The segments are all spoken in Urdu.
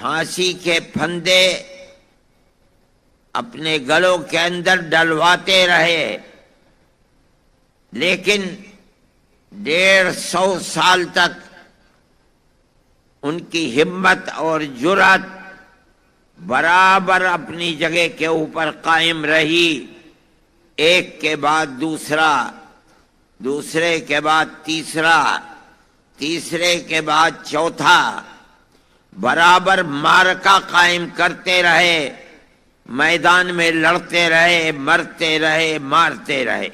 پھانسی کے پھندے اپنے گلوں کے اندر ڈلواتے رہے، لیکن 150 سال تک ان کی ہمت اور جرأت برابر اپنی جگہ کے اوپر قائم رہی، ایک کے بعد دوسرا، دوسرے کے بعد تیسرا، تیسرے کے بعد چوتھا، برابر معرکہ قائم کرتے رہے، میدان میں لڑتے رہے، مرتے رہے، مارتے رہے۔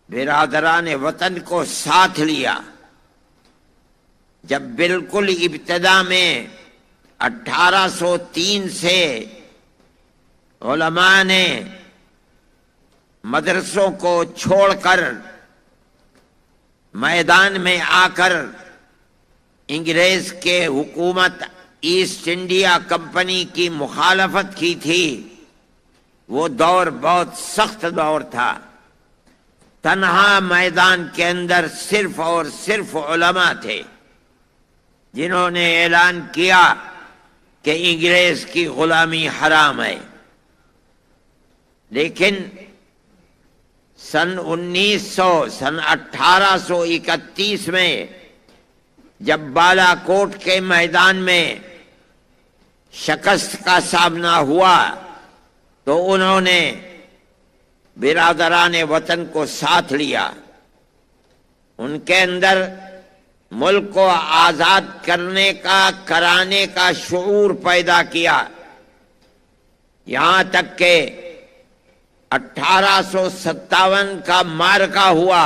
برادران وطن کو ساتھ لیا۔ جب بالکل ابتدا میں 1803 سے علماء نے مدرسوں کو چھوڑ کر میدان میں آ کر انگریز کے حکومت ایسٹ انڈیا کمپنی کی مخالفت کی تھی، وہ دور بہت سخت دور تھا۔ تنہا میدان کے اندر صرف اور صرف علماء تھے جنہوں نے اعلان کیا کہ انگریز کی غلامی حرام ہے۔ لیکن سن 1831 میں جب بالا کوٹ کے میدان میں شکست کا سامنا ہوا تو انہوں نے برادران وطن کو ساتھ لیا، ان کے اندر ملک کو آزاد کرنے کا، کرانے کا شعور پیدا کیا، یہاں تک کہ 1857 کا معرکہ ہوا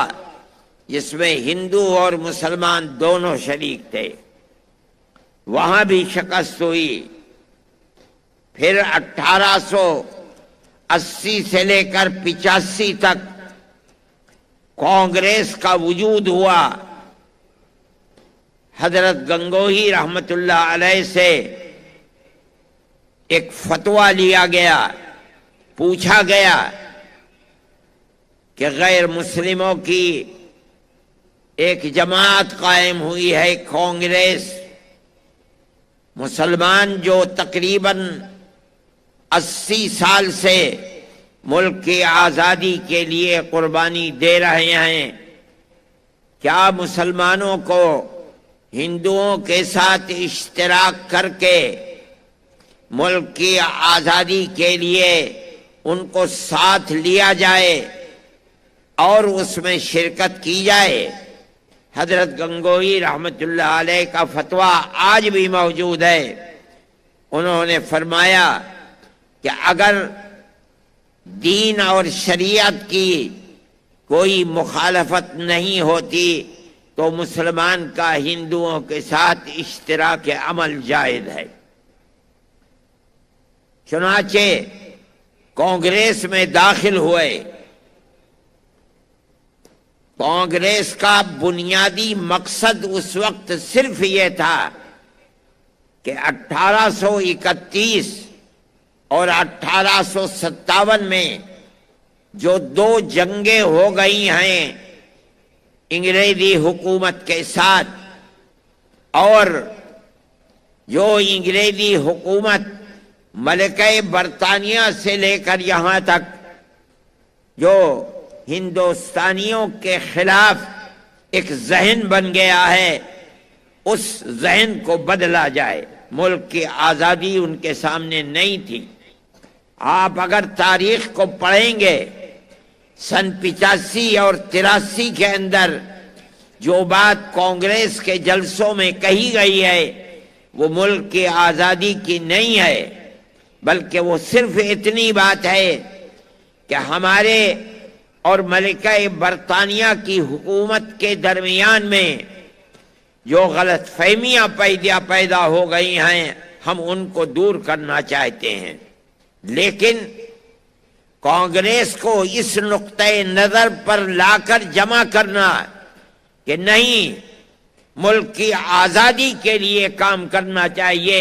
جس میں ہندو اور مسلمان دونوں شریک تھے، وہاں بھی شکست ہوئی۔ پھر 1880 سے لے کر 85 تک کانگریس کا وجود ہوا۔ حضرت گنگوہی رحمت اللہ علیہ سے ایک فتویٰ لیا گیا، پوچھا گیا کہ غیر مسلموں کی ایک جماعت قائم ہوئی ہے کانگریس، مسلمان جو تقریباً 80 سال سے ملک کی آزادی کے لیے قربانی دے رہے ہیں، کیا مسلمانوں کو ہندوؤں کے ساتھ اشتراک کر کے ملک کی آزادی کے لیے ان کو ساتھ لیا جائے اور اس میں شرکت کی جائے؟ حضرت گنگوہی رحمت اللہ علیہ کا فتویٰ آج بھی موجود ہے۔ انہوں نے فرمایا کہ اگر دین اور شریعت کی کوئی مخالفت نہیں ہوتی تو مسلمان کا ہندوؤں کے ساتھ اشتراک عمل جائز ہے۔ چنانچہ کانگریس میں داخل ہوئے۔ کانگریس کا بنیادی مقصد اس وقت صرف یہ تھا کہ 1831 اور 1857 میں جو 2 جنگیں ہو گئی ہیں انگریزی حکومت کے ساتھ، اور جو انگریزی حکومت ملکہ برطانیہ سے لے کر یہاں تک جو ہندوستانیوں کے خلاف ایک ذہن بن گیا ہے، اس ذہن کو بدلا جائے۔ ملک کی آزادی ان کے سامنے نہیں تھی۔ آپ اگر تاریخ کو پڑھیں گے، سن 85 اور 83 کے اندر جو بات کانگریس کے جلسوں میں کہی گئی ہے وہ ملک کی آزادی کی نہیں ہے، بلکہ وہ صرف اتنی بات ہے کہ ہمارے اور ملکہ برطانیہ کی حکومت کے درمیان میں جو غلط فہمیاں پیدا ہو گئی ہیں ہم ان کو دور کرنا چاہتے ہیں۔ لیکن کانگریس کو اس نقطۂ نظر پر لا کر جمع کرنا کہ نہیں، ملک کی آزادی کے لیے کام کرنا چاہیے،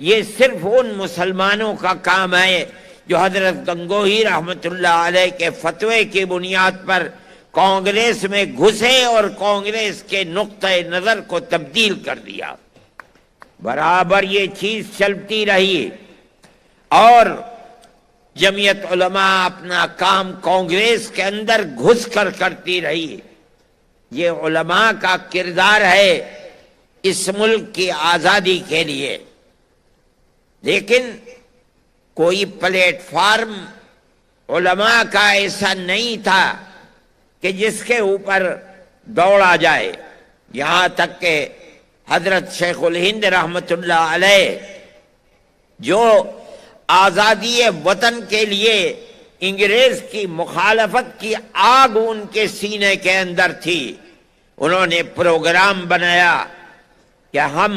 یہ صرف ان مسلمانوں کا کام ہے جو حضرت گنگوہی رحمت اللہ علیہ کے فتوے کی بنیاد پر کانگریس میں گھسے اور کانگریس کے نقطۂ نظر کو تبدیل کر دیا۔ برابر یہ چیز چلتی رہی اور جمعیت علماء اپنا کام کانگریس کے اندر گھس کر کرتی رہی۔ یہ علماء کا کردار ہے اس ملک کی آزادی کے لیے، لیکن کوئی پلیٹ فارم علماء کا ایسا نہیں تھا کہ جس کے اوپر دوڑا جائے، یہاں تک کہ حضرت شیخ الہند رحمت اللہ علیہ جو آزادی وطن کے لیے انگریز کی مخالفت کی آگ ان کے سینے کے اندر تھی، انہوں نے پروگرام بنایا کہ ہم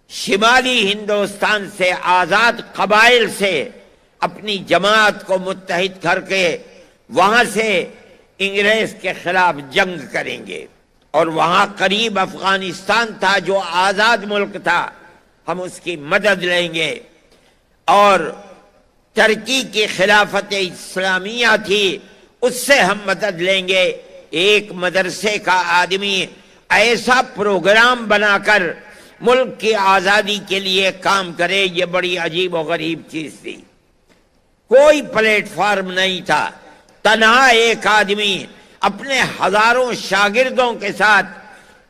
شمالی ہندوستان سے آزاد قبائل سے اپنی جماعت کو متحد کر کے وہاں سے انگریز کے خلاف جنگ کریں گے، اور وہاں قریب افغانستان تھا جو آزاد ملک تھا، ہم اس کی مدد لیں گے، اور ترکی کی خلافت اسلامیہ تھی اس سے ہم مدد لیں گے۔ ایک مدرسے کا آدمی ایسا پروگرام بنا کر ملک کی آزادی کے لیے کام کرے، یہ بڑی عجیب و غریب چیز تھی۔ کوئی پلیٹ فارم نہیں تھا، تنہا ایک آدمی اپنے ہزاروں شاگردوں کے ساتھ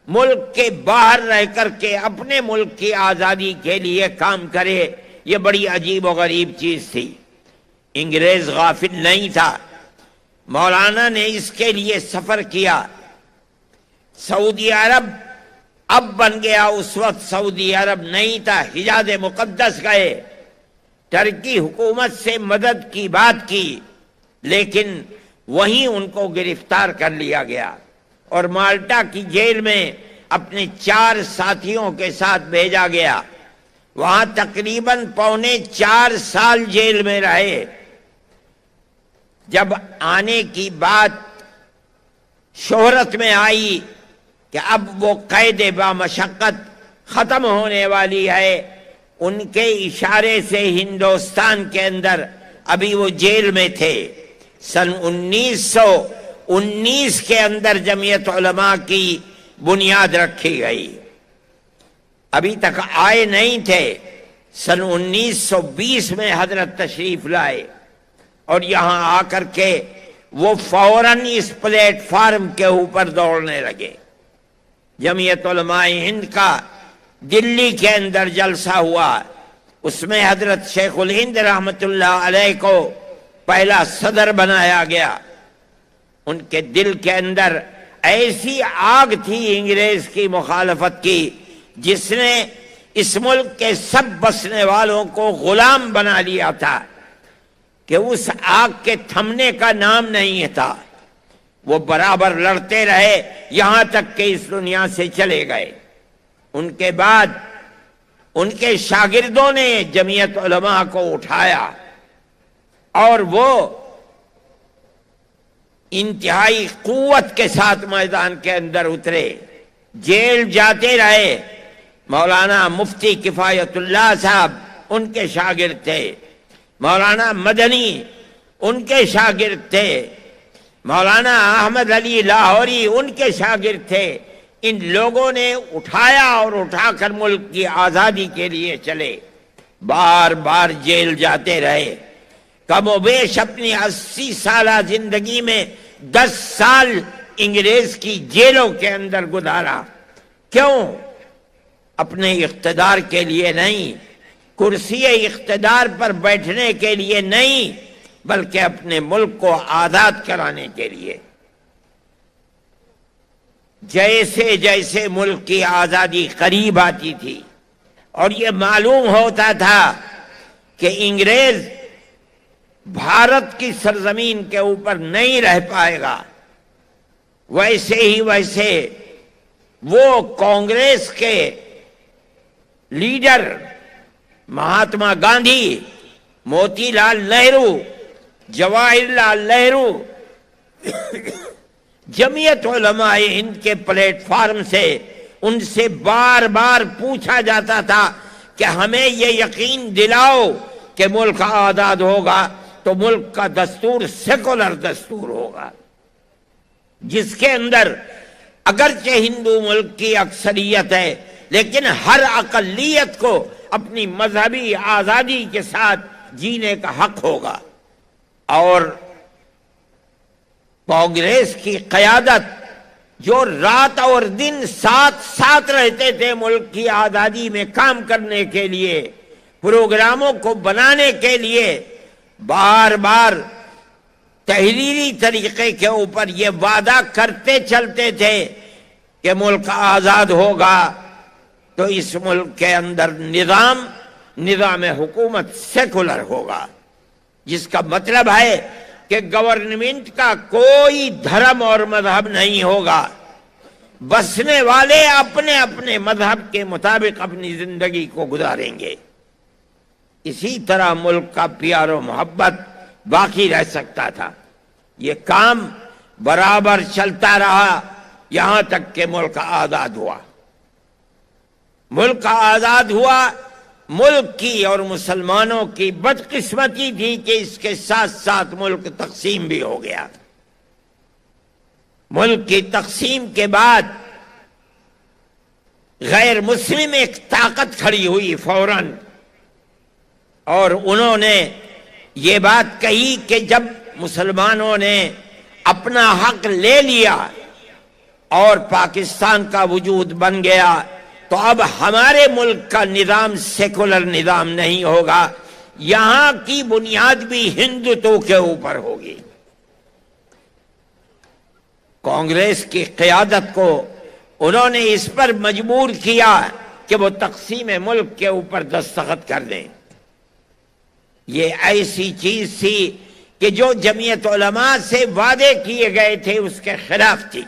ملک کے باہر رہ کر کے اپنے ملک کی آزادی کے لیے کام کرے، یہ بڑی عجیب و غریب چیز تھی۔ انگریز غافل نہیں تھا، مولانا نے اس کے لیے سفر کیا۔ سعودی عرب اب بن گیا، اس وقت سعودی عرب نہیں تھا، حجاز مقدس گئے، ترکی حکومت سے مدد کی بات کی، لیکن وہیں ان کو گرفتار کر لیا گیا اور مالٹا کی جیل میں اپنے 4 ساتھیوں کے ساتھ بھیجا گیا۔ وہاں تقریباً 4.25 سال جیل میں رہے۔ جب آنے کی بات شہرت میں آئی کہ اب وہ قید بامشقت ختم ہونے والی ہے، ان کے اشارے سے ہندوستان کے اندر ابھی وہ جیل میں تھے۔ سن 1919 کے اندر جمعیت علماء کی بنیاد رکھی گئی، ابھی تک آئے نہیں تھے۔ سن 1920 میں حضرت تشریف لائے اور یہاں آ کر کے وہ فوراً اس پلیٹ فارم کے اوپر دوڑنے لگے۔ جمعیت علماء ہند کا دلی کے اندر جلسہ ہوا، اس میں حضرت شیخ الہند رحمت اللہ علیہ کو پہلا صدر بنایا گیا۔ ان کے دل کے اندر ایسی آگ تھی انگریز کی مخالفت کی جس نے اس ملک کے سب بسنے والوں کو غلام بنا لیا تھا، کہ اس آگ کے تھمنے کا نام نہیں تھا۔ وہ برابر لڑتے رہے یہاں تک کہ اس دنیا سے چلے گئے۔ ان کے بعد ان کے شاگردوں نے جمعیت علماء کو اٹھایا اور وہ انتہائی قوت کے ساتھ میدان کے اندر اترے، جیل جاتے رہے۔ مولانا مفتی کفایت اللہ صاحب ان کے شاگرد تھے، مولانا مدنی ان کے شاگرد تھے، مولانا احمد علی لاہوری ان کے شاگرد تھے۔ ان لوگوں نے اٹھایا اور اٹھا کر ملک کی آزادی کے لیے چلے، بار بار جیل جاتے رہے۔ کم و بیش اپنی 80 سالہ زندگی میں 10 سال انگریز کی جیلوں کے اندر گزارا۔ کیوں؟ اپنے اقتدار کے لیے نہیں، کرسی اقتدار پر بیٹھنے کے لیے نہیں، بلکہ اپنے ملک کو آزاد کرانے کے لیے۔ جیسے جیسے ملک کی آزادی قریب آتی تھی اور یہ معلوم ہوتا تھا کہ انگریز بھارت کی سرزمین کے اوپر نہیں رہ پائے گا، ویسے ہی ویسے وہ کانگریس کے لیڈر مہاتما گاندھی، موتی لال نہرو، جواہر لال نہرو، جمعیت علماء ہند کے پلیٹ فارم سے ان سے بار بار پوچھا جاتا تھا کہ ہمیں یہ یقین دلاؤ کہ ملک آزاد ہوگا تو ملک کا دستور سیکولر دستور ہوگا، جس کے اندر اگرچہ ہندو ملک کی اکثریت ہے لیکن ہر اقلیت کو اپنی مذہبی آزادی کے ساتھ جینے کا حق ہوگا۔ اور کانگریس کی قیادت جو رات اور دن ساتھ رہتے تھے ملک کی آزادی میں کام کرنے کے لیے، پروگراموں کو بنانے کے لیے، بار بار تحریری طریقے کے اوپر یہ وعدہ کرتے چلتے تھے کہ ملک آزاد ہوگا تو اس ملک کے اندر نظام حکومت سیکولر ہوگا، جس کا مطلب ہے کہ گورنمنٹ کا کوئی دھرم اور مذہب نہیں ہوگا، بسنے والے اپنے اپنے مذہب کے مطابق اپنی زندگی کو گزاریں گے۔ اسی طرح ملک کا پیار و محبت باقی رہ سکتا تھا۔ یہ کام برابر چلتا رہا یہاں تک کہ ملک آزاد ہوا۔ ملک آزاد ہوا، ملک کی اور مسلمانوں کی بدقسمتی تھی کہ اس کے ساتھ ساتھ ملک تقسیم بھی ہو گیا۔ ملک کی تقسیم کے بعد غیر مسلم ایک طاقت کھڑی ہوئی فوراً، اور انہوں نے یہ بات کہی کہ جب مسلمانوں نے اپنا حق لے لیا اور پاکستان کا وجود بن گیا تو اب ہمارے ملک کا نظام سیکولر نظام نہیں ہوگا، یہاں کی بنیاد بھی ہندوتو کے اوپر ہوگی۔ کانگریس کی قیادت کو انہوں نے اس پر مجبور کیا کہ وہ تقسیم ملک کے اوپر دستخط کر دیں۔ یہ ایسی چیز تھی کہ جو جمعیت علماء سے وعدے کیے گئے تھے اس کے خلاف تھی۔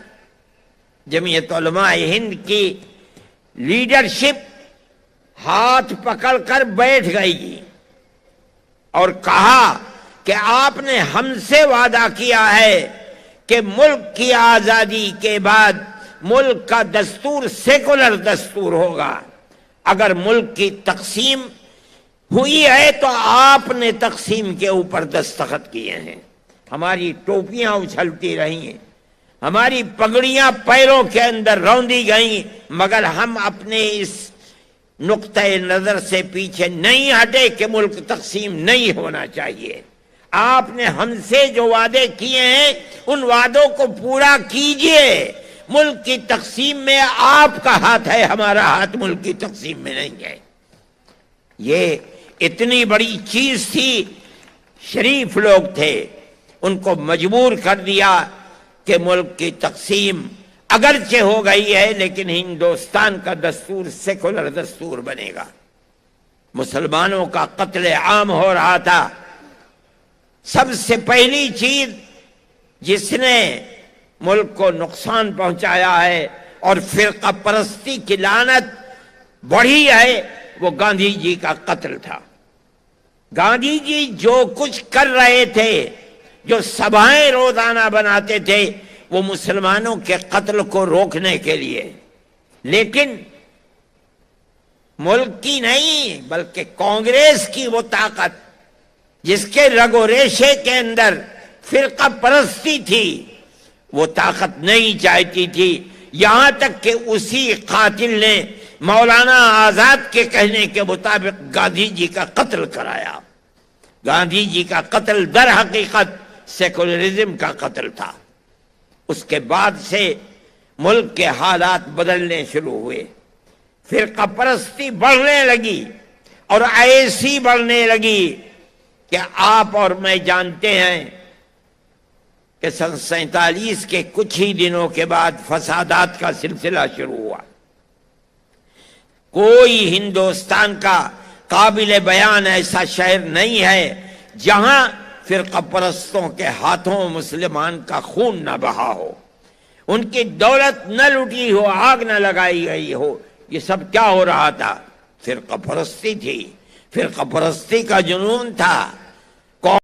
جمعیت علماء ہند کی لیڈرشپ ہاتھ پکڑ کر بیٹھ گئی اور کہا کہ آپ نے ہم سے وعدہ کیا ہے کہ ملک کی آزادی کے بعد ملک کا دستور سیکولر دستور ہوگا، اگر ملک کی تقسیم ہوئی ہے تو آپ نے تقسیم کے اوپر دستخط کیے ہیں۔ ہماری ٹوپیاں اچھلتی رہی ہیں، ہماری پگڑیاں پیروں کے اندر روندی گئیں، مگر ہم اپنے اس نقطۂ نظر سے پیچھے نہیں ہٹے کہ ملک تقسیم نہیں ہونا چاہیے۔ آپ نے ہم سے جو وعدے کیے ہیں ان وعدوں کو پورا کیجئے۔ ملک کی تقسیم میں آپ کا ہاتھ ہے، ہمارا ہاتھ ملک کی تقسیم میں نہیں ہے۔ یہ اتنی بڑی چیز تھی، شریف لوگ تھے، ان کو مجبور کر دیا کہ ملک کی تقسیم اگرچہ ہو گئی ہے لیکن ہندوستان کا دستور سیکولر دستور بنے گا۔ مسلمانوں کا قتل عام ہو رہا تھا۔ سب سے پہلی چیز جس نے ملک کو نقصان پہنچایا ہے اور فرقہ پرستی کی لعنت بڑھی ہے وہ گاندھی جی کا قتل تھا۔ گاندھی جی جو کچھ کر رہے تھے، جو سبھائیں روزانہ بناتے تھے، وہ مسلمانوں کے قتل کو روکنے کے لیے، لیکن ملک کی نہیں بلکہ کانگریس کی وہ طاقت جس کے رگ و ریشے کے اندر فرقہ پرستی تھی، وہ طاقت نہیں چاہتی تھی، یہاں تک کہ اسی قاتل نے مولانا آزاد کے کہنے کے مطابق گاندھی جی کا قتل کرایا۔ گاندھی جی کا قتل در حقیقت سیکولرزم کا قتل تھا۔ اس کے بعد سے ملک کے حالات بدلنے شروع ہوئے، فرقہ پرستی بڑھنے لگی اور ایسی بڑھنے لگی کہ آپ اور میں جانتے ہیں کہ سن 47 کے کچھ ہی دنوں کے بعد فسادات کا سلسلہ شروع ہوا۔ کوئی ہندوستان کا قابل بیان ایسا شہر نہیں ہے جہاں فرقہ پرستوں کے ہاتھوں مسلمان کا خون نہ بہا ہو، ان کی دولت نہ لوٹی ہو، آگ نہ لگائی گئی ہو۔ یہ سب کیا ہو رہا تھا؟ فرقہ پرستی تھی، فرقہ پرستی کا جنون تھا۔